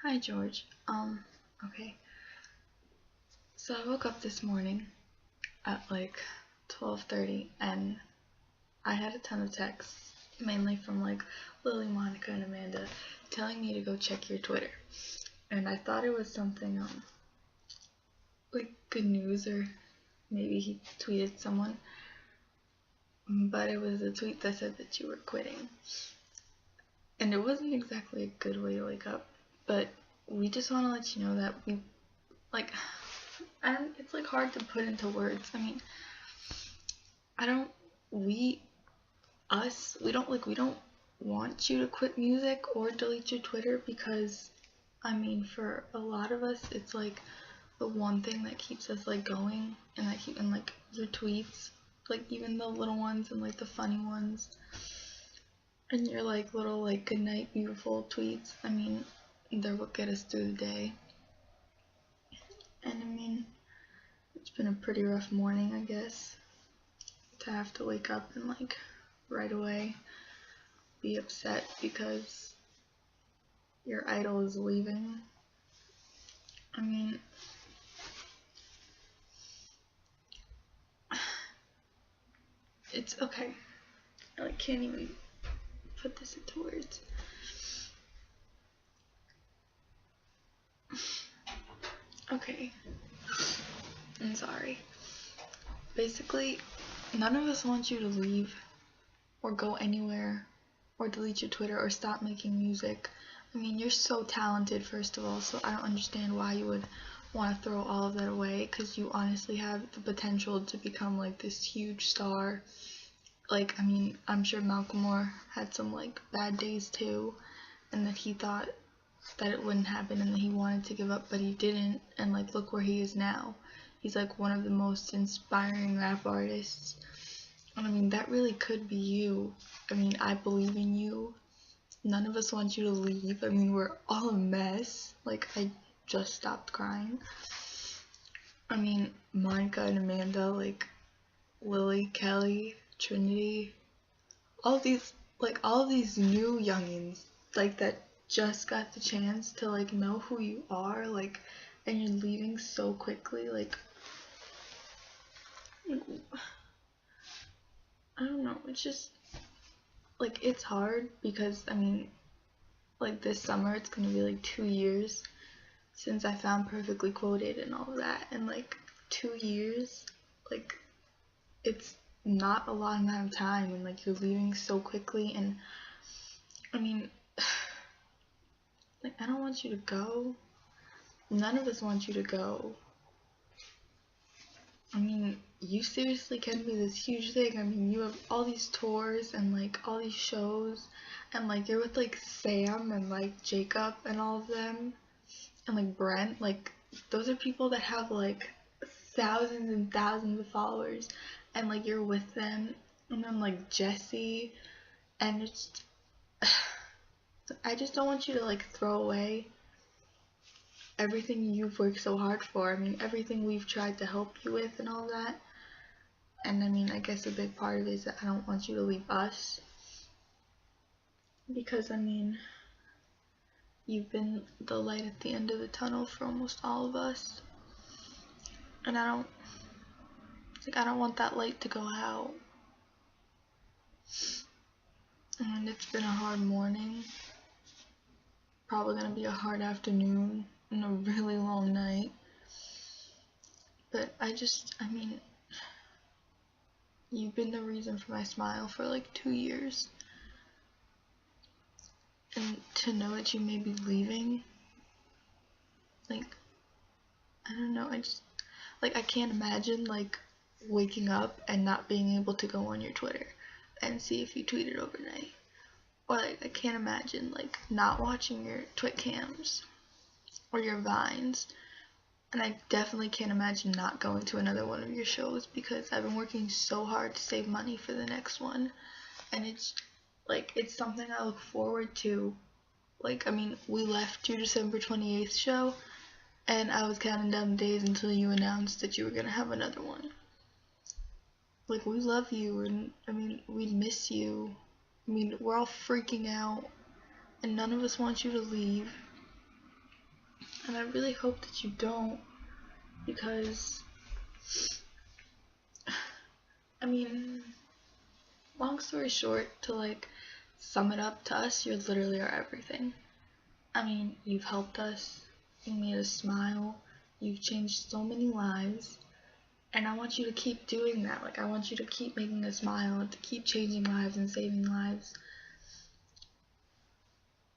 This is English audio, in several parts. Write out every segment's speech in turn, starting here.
Hi, George. Okay. So I woke up this morning at like 12:30 and I had a ton of texts, mainly from like Lily, Monica, and Amanda, telling me to go check your Twitter. And I thought it was something like good news, or maybe he tweeted someone, but it was a tweet that said that you were quitting. And it wasn't exactly a good way to wake up, but we just want to let you know that we like and it's like hard to put into words. I mean, I don't we we don't want you to quit music or delete your Twitter, because I mean, for a lot of us it's like the one thing that keeps us like going, and like your tweets, like even the little ones and like the funny ones, and your like little like good night beautiful tweets. I mean, they're what get us through the day. And I mean, it's been a pretty rough morning, I guess, to have to wake up and like right away be upset because your idol is leaving. I mean, it's okay. I like can't even put this into words. Okay, I'm sorry. Basically, none of us want you to leave or go anywhere or delete your Twitter or stop making music. I mean, you're so talented, first of all, so I don't understand why you would want to throw all of that away, because you honestly have the potential to become like this huge star. Like, I mean, I'm sure Malcolm had some like bad days too, and that he thought that it wouldn't happen and that he wanted to give up, but he didn't, and like look where he is now. He's like one of the most inspiring rap artists. And I mean, that really could be you. I mean, I believe in you. None of us want you to leave. I mean, we're all a mess. Like, I just stopped crying. I mean, Monica and Amanda, like Lily, Kelly, Trinity, all of these new youngins, like, that just got the chance to like know who you are, like, and you're leaving so quickly. Like, I don't know, it's just like, it's hard because I mean, like, this summer it's gonna be like 2 years since I found Perfectly Quoted and all of that, and like 2 years, like, it's not a lot amount of time, and like you're leaving so quickly. And I mean, like, I don't want you to go. None of us want you to go. I mean, you seriously can be this huge thing. I mean, you have all these tours and like all these shows, and like you're with like Sam and like Jacob and all of them, and like Brent. Like, those are people that have like thousands and thousands of followers, and like you're with them. And then like Jesse, and it's I just don't want you to like throw away everything you've worked so hard for. I mean, everything we've tried to help you with and all that. And I mean, I guess a big part of it is that I don't want you to leave us, because I mean, you've been the light at the end of the tunnel for almost all of us, and I don't want that light to go out. And it's been a hard morning, probably gonna be a hard afternoon and a really long night. But I mean, you've been the reason for my smile for like 2 years. And to know that you may be leaving, like, I don't know, I can't imagine like waking up and not being able to go on your Twitter and see if you tweeted overnight. Or like, I can't imagine like not watching your twit cams or your vines. And I definitely can't imagine not going to another one of your shows, because I've been working so hard to save money for the next one. And it's something I look forward to. Like, I mean, we left your December 28th show, and I was counting down the days until you announced that you were gonna have another one. Like, we love you, and I mean, we miss you. I mean, we're all freaking out, and none of us want you to leave. And I really hope that you don't, because, I mean, long story short, to like sum it up, to us, you're literally our everything. I mean, you've helped us, you made us smile, you've changed so many lives, and I want you to keep doing that. Like, I want you to keep making us smile, to keep changing lives and saving lives.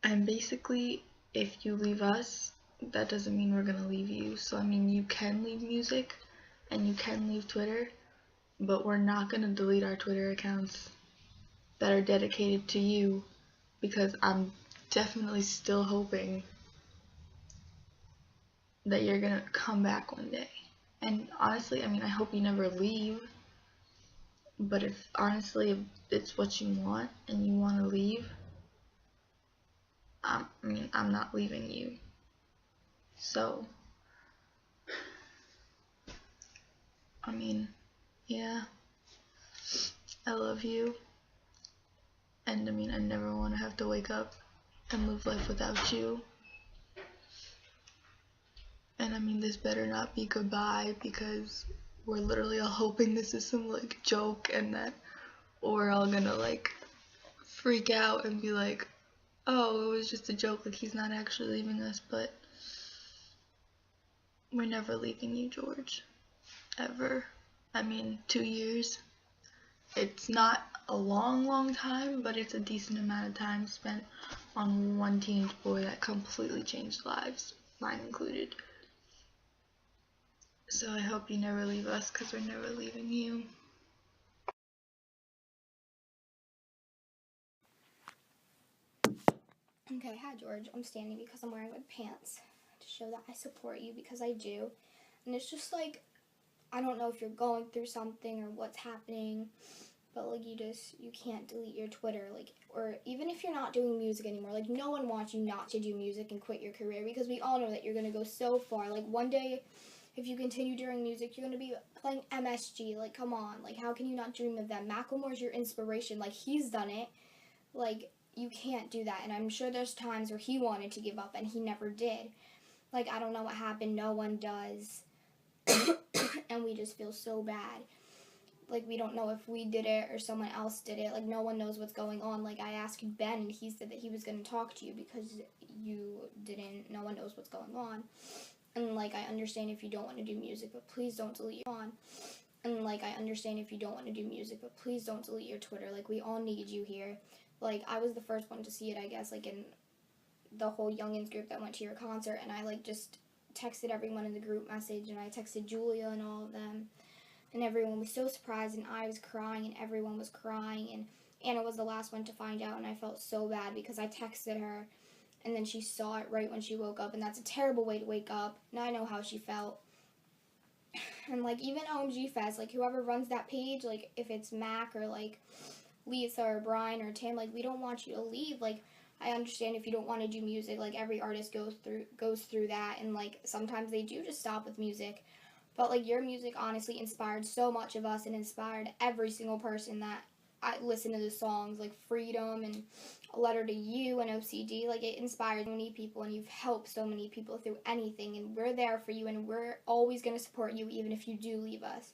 And basically, if you leave us, that doesn't mean we're gonna leave you. So I mean, you can leave music and you can leave Twitter, but we're not gonna delete our Twitter accounts that are dedicated to you, because I'm definitely still hoping that you're gonna come back one day. And honestly, I mean, I hope you never leave, but if it's what you want and you want to leave, I'm not leaving you. So, I mean, yeah, I love you, and I mean, I never want to have to wake up and live life without you. And I mean, this better not be goodbye, because we're literally all hoping this is some like joke, and that we're all gonna like freak out and be like, oh, it was just a joke, like he's not actually leaving us. But we're never leaving you, George, ever. I mean, 2 years, it's not a long time, but it's a decent amount of time spent on one teenage boy that completely changed lives, mine included. So I hope you never leave us, because we're never leaving you. Okay, hi George. I'm standing because I'm wearing red pants to show that I support you, because I do. And it's just like, I don't know if you're going through something or what's happening, but like you can't delete your Twitter, like, or even if you're not doing music anymore, like no one wants you not to do music and quit your career, because we all know that you're going to go so far. Like one day, if you continue doing music, you're going to be playing MSG. Like, come on. Like, how can you not dream of that? Macklemore's your inspiration. Like, he's done it. Like, you can't do that. And I'm sure there's times where he wanted to give up and he never did. Like, I don't know what happened. No one does. And we just feel so bad. Like, we don't know if we did it or someone else did it. Like, no one knows what's going on. Like, I asked Ben and he said that he was going to talk to you because you didn't. No one knows what's going on. And, like, I understand if you don't want to do music, but please don't delete your on. And, like, I understand if you don't want to do music, but please don't delete your Twitter. Like, we all need you here. Like, I was the first one to see it, I guess, like, in the whole youngins group that went to your concert, and I, like, just texted everyone in the group message, and I texted Julia and all of them, and everyone was so surprised, and I was crying, and everyone was crying, and Anna was the last one to find out, and I felt so bad because I texted her, and then she saw it right when she woke up, and that's a terrible way to wake up, and I know how she felt. And, like, even OMG Fest, like, whoever runs that page, like, if it's Mac or, like, Lisa or Brian or Tim, like, we don't want you to leave. Like, I understand if you don't want to do music, like, every artist goes through that, and, like, sometimes they do just stop with music, but, like, your music honestly inspired so much of us and inspired every single person that I listen to the songs, like Freedom and A Letter to You and OCD. Like, it inspired so many people, and you've helped so many people through anything, and we're there for you, and we're always going to support you even if you do leave us.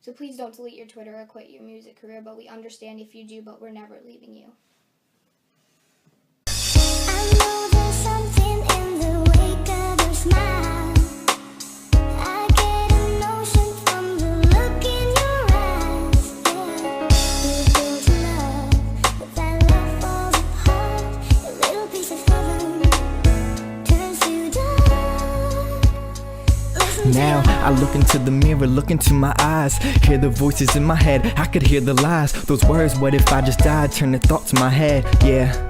So please don't delete your Twitter or quit your music career, but we understand if you do, but we're never leaving you. I know there's something in the wake of your smile. I get a notion from the look in your eyes. Yeah, you built a love, but that love falls apart. A little piece of heaven turns to dust. Now I look into the mirror, look into my eyes, hear the voices in my head, I could hear the lies. Those words, what if I just died, turn the thoughts in my head, yeah.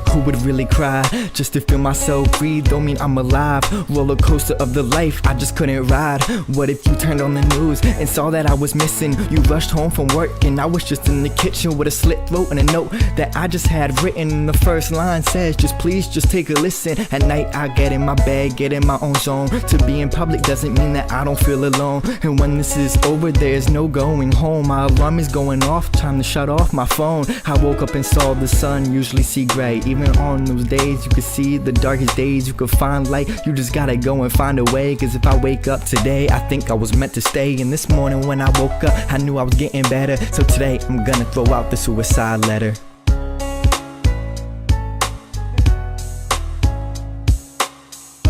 Who would really cry just to feel myself breathe? Don't mean I'm alive. Roller coaster of the life I just couldn't ride. What if you turned on the news and saw that I was missing? You rushed home from work and I was just in the kitchen with a slit throat and a note that I just had written. The first line says, just please, just take a listen. At night I get in my bed, get in my own zone. To be in public doesn't mean that I don't feel alone. And when this is over, there's no going home. My alarm is going off, time to shut off my phone. I woke up and saw the sun, usually see gray. Even even on those days you could see the darkest days, you could find light. You just gotta go and find a way, cause if I wake up today, I think I was meant to stay. And this morning when I woke up, I knew I was getting better. So today I'm gonna throw out the suicide letter.